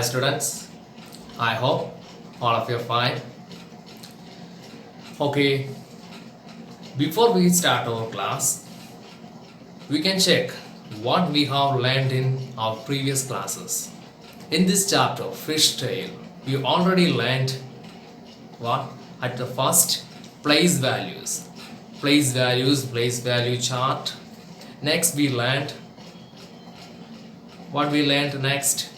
students, I hope all of you are fine. Okay, before we start our class, we can check what we have learned in our previous classes. In this chapter, Fish Tale, we already learned what? At the first, place values. Place value chart. Next, we learned what we learned next.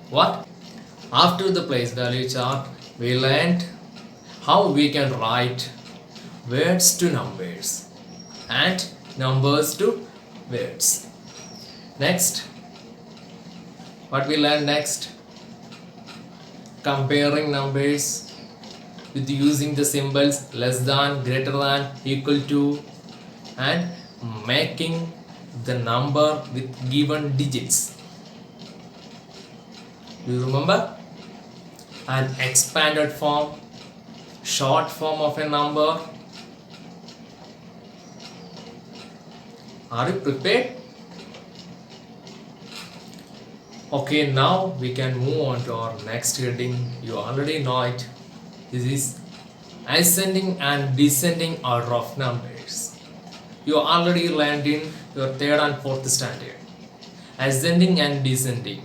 What? After the place value chart, we learned how we can write words to numbers and numbers to words. Next, what we learned next? Comparing numbers with using the symbols less than, greater than, equal to, and making the number with given digits. Do you remember? An expanded form, short form of a number. Are you prepared? Okay, now we can move on to our next heading. You already know it. This is ascending and descending order of numbers. You already learned in your 3rd and 4th standard. Ascending and descending.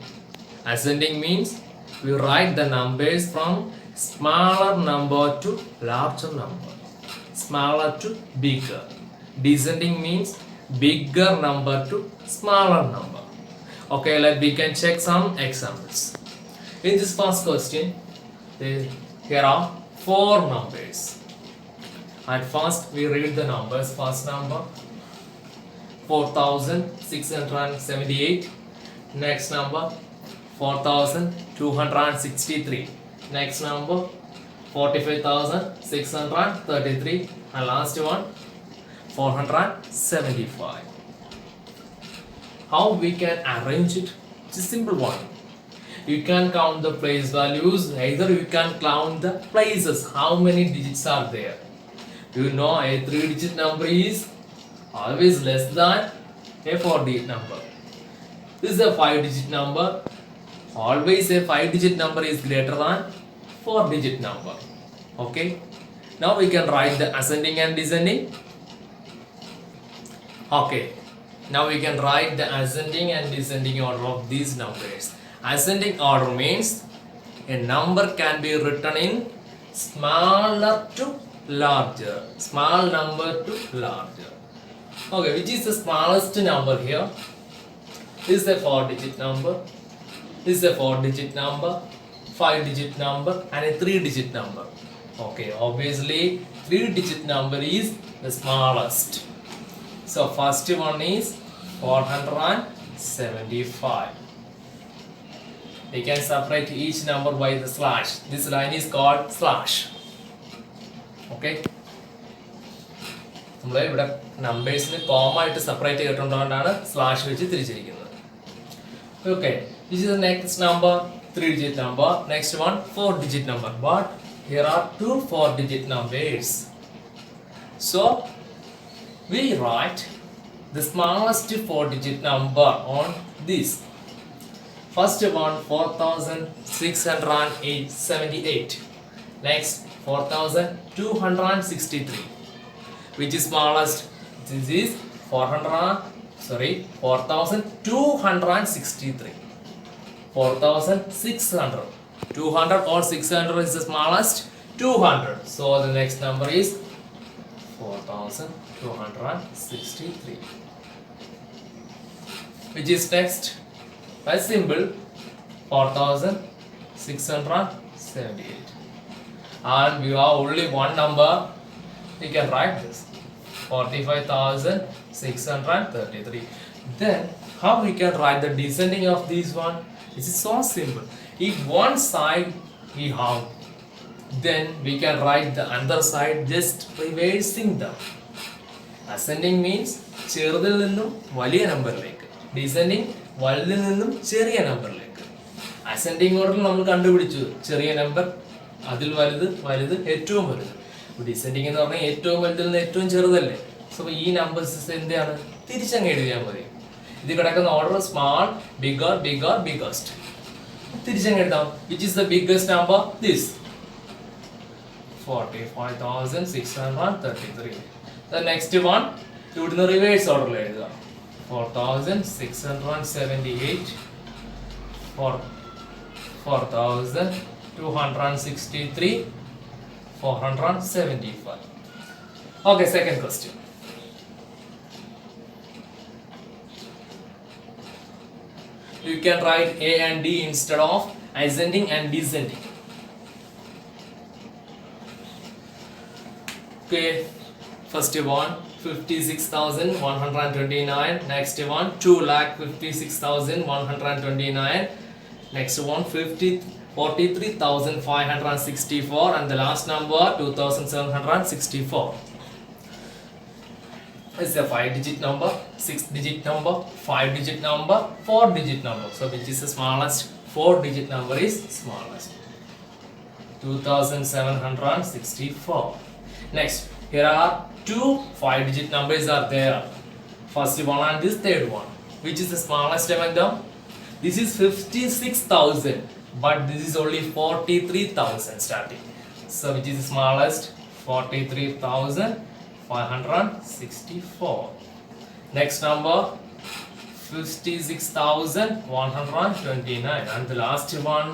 Ascending means we write the numbers from smaller number to larger number, smaller to bigger. Descending means bigger number to smaller number. Okay, we can check some examples. In this first question, here are 4 numbers. At first, we read the numbers. First number 4678. Next number 4263. Next number 45633. And last one 475. How we can arrange it? It's a simple one. You can count the place values, either you can count the places, how many digits are there. You know a 3-digit number is always less than a 4-digit number. This is a 5-digit number. Always a 5-digit number is greater than 4-digit number. Okay. Now we can write the ascending and descending. Okay. Now we can write the ascending and descending order of these numbers. Ascending order means a number can be written in smaller to larger. Small number to larger. Okay, which is the smallest number here? This is a 4-digit number. This is a 4-digit number, 5-digit number, and a 3-digit number. Okay, obviously 3-digit number is the smallest. So first one is 475. We can separate each number by the slash. This line is called slash. Okay. നമ്മൾ ഇവിടെ നമ്പേഴ്സിന് comma ആയിട്ട് separate ചെയ്തിട്ടുള്ളതുകൊണ്ടാണ് slash വെച്ച് തിരിച്ചിരിക്കുന്നത്. Okay. This is the next number, 3-digit number. Next one, 4-digit number. But here are 2 4-digit numbers. So we write the smallest 4-digit number on this. First one 4678. Next 4263. Which is smallest? This is 4263. 4600. 200 or 600 is the smallest. 200. So the next number is 4263. Which is next? By symbol 4678. And we have only one number. We can write this 45,633. Then how we can write the descending of this one? It is so simple. If one side we have, then we can write the other side just reversing them. Ascending means ചെറുതിൽ നിന്നും വലിയ നമ്പറിലേക്ക്, descending വലുതിൽ നിന്നും ചെറിയ നമ്പറിലേക്ക്. Ascending ഓർഡറിൽ നമ്മൾ കണ്ടുപിടിച്ചു ചെറിയ നമ്പർ, അതിൽ വലുത്, വലുത്, ഏറ്റവും വലുത്. ഡിസെൻഡിങ് എന്ന് പറഞ്ഞാൽ ഏറ്റവും വലുതിൽ നിന്ന് ഏറ്റവും ചെറുതല്ലേ. സോ ഈ നമ്പേഴ്സ് എന്താണ്, തിരിച്ചങ്ങ് എഴുതിയാൽ മതി. ഇത് കിടക്കുന്ന order small, bigger, bigger, biggest. തിരിച്ചങ്ങ് എഴുതാം. Which is the biggest number? This. 45,633. The next one, ഇവിടുന്ന് റിവേഴ്സ് ഓർഡറിൽ എഴുതുക. 4,678, 4,263, 475. Okay, second question. You can write A and D instead of ascending and descending. Okay, first one 56,129. Next one 2,56,129. Next one 43,564, and the last number 2,764. It's a 5-digit number, 6-digit number, 5-digit number, 4-digit number. So which is the smallest? 4-digit number is smallest. 2,764. Next, here are two 5-digit numbers are there. First one and this third one. Which is the smallest among them? This is 56,000, but this is only 43,000 starting. So which is the smallest? 43,564. Next number 56,129, and the last one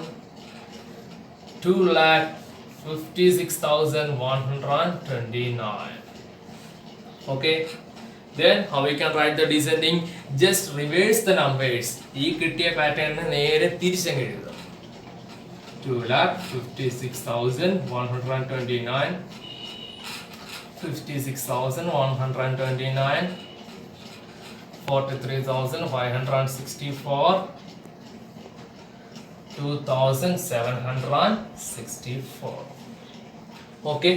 2,56,129. Okay, then how we can write the descending? Just reverse the numbers. ഈ കിട്ടിയ പാറ്റേണിനെ നേരെ തിരിച്ചങ്ങ് എഴുതുക. 2,56,129, 56,129, 43,564, 2,764. Okay.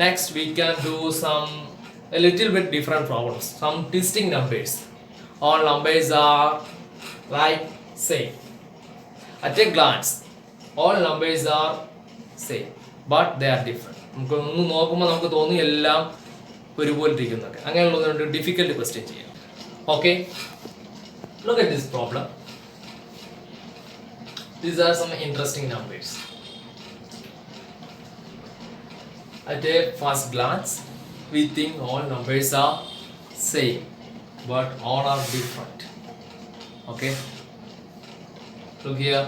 Next we can do a little bit different problems. Some twisting numbers. All numbers are like same. At a glance, all numbers are same, but they are different. നമുക്ക് ഒന്ന് നോക്കുമ്പോൾ നമുക്ക് തോന്നി എല്ലാം ഒരുപോലെ ഇരിക്കുന്നൊക്കെ. അങ്ങനെയുള്ള ഡിഫിക്കൽട്ട് ക്വസ്റ്റ്യൻ ചെയ്യാം. Okay, look at this problem. These are some interesting numbers. At a first glance, we think all numbers are same, but all are different. Okay, look here,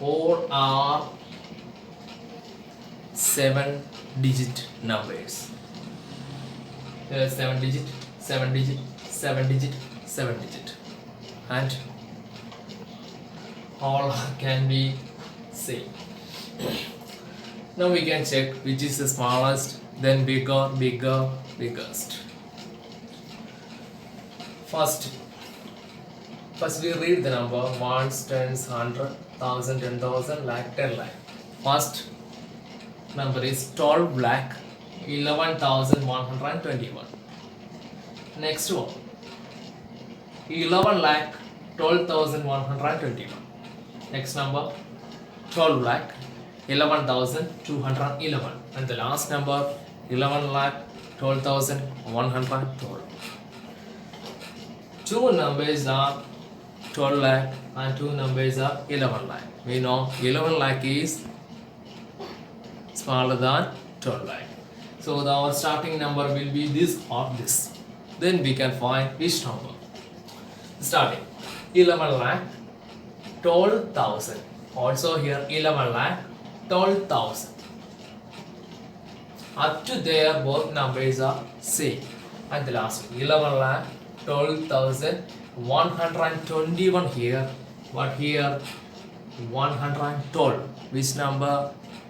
all are 7-digit numbers. Here 7-digit, 7-digit, 7-digit, 7-digit, and all can be same. Now we can check which is the smallest, then bigger, bigger, biggest. First we read the number ones, tens, 100, 1,000, 10,000, lakh, 10 lakh. First number is 12 lakh 11,121. Next one 11 lakh 12,121. Next number 12 lakh 11,211, and the last number 11 lakh 12,112. Two numbers are 12 lakh and two numbers are 11 lakh. We know 11 lakh is smaller than 12 lakh. So our starting number will be this or this. Then we can find which number. Starting 11 lakh 12,000. Also here 11 lakh 12,000. Up to there both numbers are same. And the last 11 lakh 12,121 here, but here 112. Which number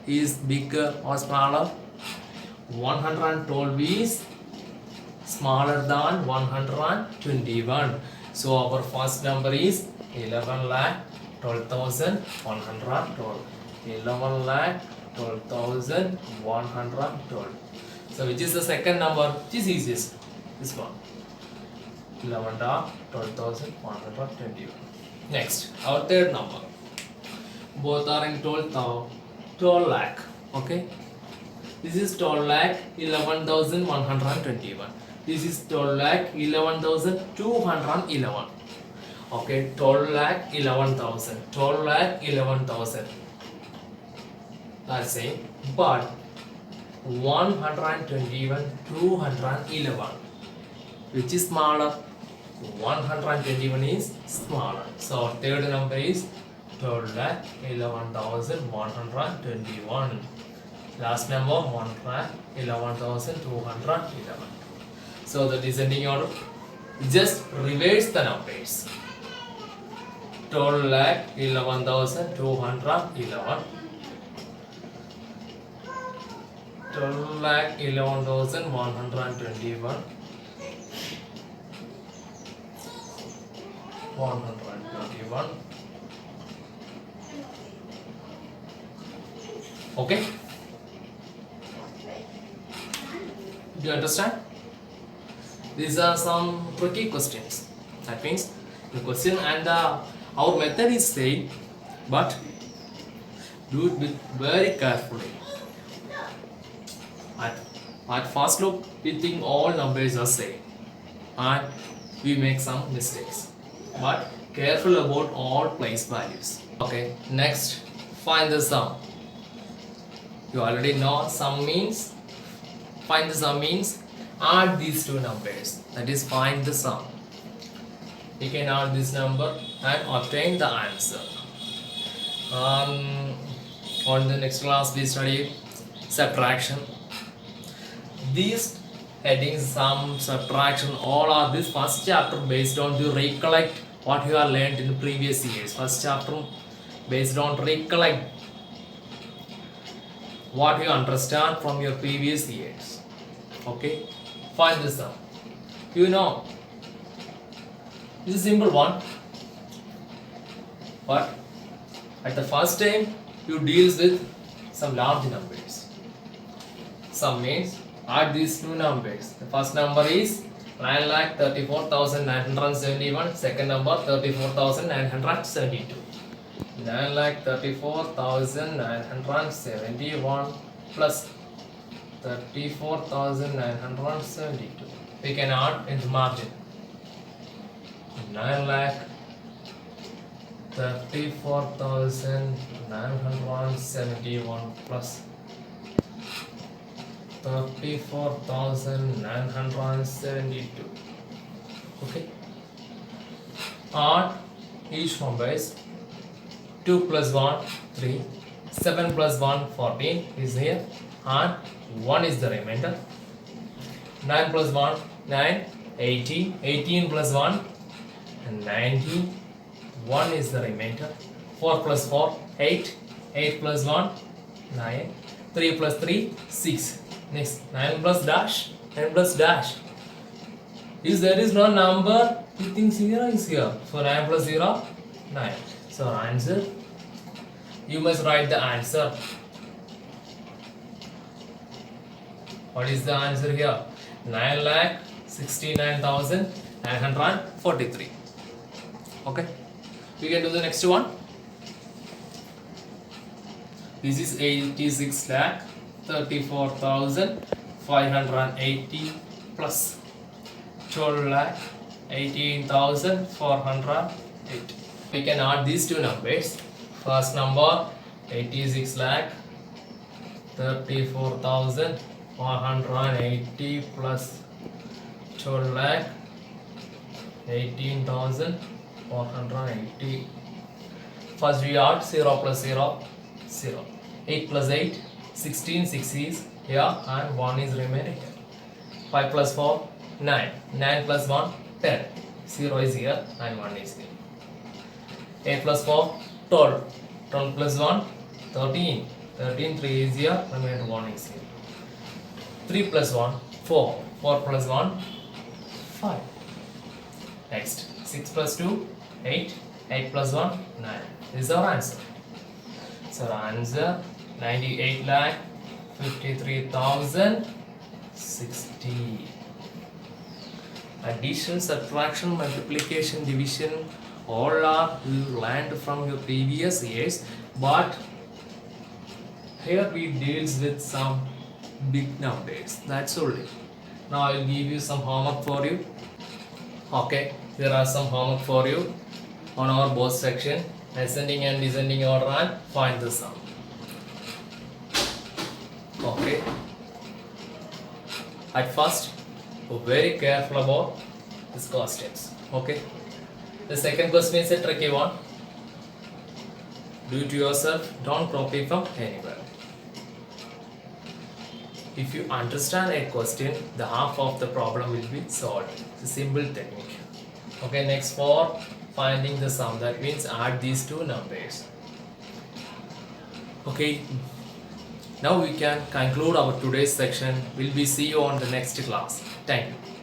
is bigger or smaller? 112 is smaller than 121. So our first number is 11 lakh 12,112. 11 lakh 12,112. So which is the second number? Which is easiest? This one. 11 lakh 12,121. Next, our third number. Both are in 12 lakh. Okay. This is 12 lakh 11,121. This is 12 lakh 11,211. Okay, 12 lakh 11,000. 12 lakh 11,000. That's it. But 121, 211. Which is smaller? 121 is smaller. So third number is 12 lakh 11,121. Last number 1 lakh 11,211. So the descending order, just reverse the numbers. 12 lakh 11,211. 12 lakh 11,121. 121. Okay, do you understand? These are some tricky questions. That means the question and our method is same, but do it with very carefully. At first look, we think all numbers are same, and we make some mistakes. But careful about all place values. Okay, next, find the sum. You already know sum means, find the sum means add these two numbers, that is find the sum. You can add this number and obtain the answer. On the next class we study subtraction. These headings, sum, subtraction, all are this first chapter based on the recollect what you have learned in the previous years. First chapter based on recollect what you understand from your previous years. Okay, find the sum. You know, this is a simple one, but at the first time you deals with some large numbers. Sum means add these two numbers. The first number is 9,34,971. Second number 34,972. 9,34,971 plus 34,972. We can add in the margin. 9,34,971 plus 34,972. Okay. Add each numbers. 2 plus 1, 3. 7 plus 1, 14 is here. And 1 is the remainder. 9 plus 1, 9. 18. 18 plus 1, 19. 1 is the remainder. 4 plus 4, 8. 8 plus 1, 9. 3 plus 3, 6. Next, 9 plus dash, 9 plus dash. If there is no number, you think 0 is here. So 9 plus 0, 9. So answer, you must write the answer. What is the answer here? 9,69,943. Okay, we can do the next one. This is 86 lakh 34,580 plus 12 lakh 18,408. We can add these two numbers. First number 86 lakh 34,480 plus 12 lakh 18,480. First we add 0 plus 0, 0. 8 plus 8, 16, 6 is here and 1 is remaining. 5 plus 4, 9. 9 plus 1, 10. 0 is here and 1 is here. 8 plus 4, 12. 12 plus 1, 13. 13, 3 is here, remaining 1 is here. 3 plus 1, 4. 4 plus 1, 5. Next, 6 plus 2, 8. 8 plus 1, 9. This is our answer. So our answer 98 lakh 53,060. Addition, subtraction, multiplication, division, all are you learned from your previous years, but here we deals with some big numbers. That's only. Now I will give you some homework for you. Okay, there are some homework for you. on our both section, ascending and descending order, and find the sum. Okay. At first, be very careful about these questions. Okay. The second question is a tricky one. Do it yourself. Don't copy from anywhere. If you understand a question, the half of the problem will be solved. It's a simple technique. Okay, next for finding the sum, that means add these two numbers. Okay, now we can conclude our today's section. We'll be see you on the next class. Thank you.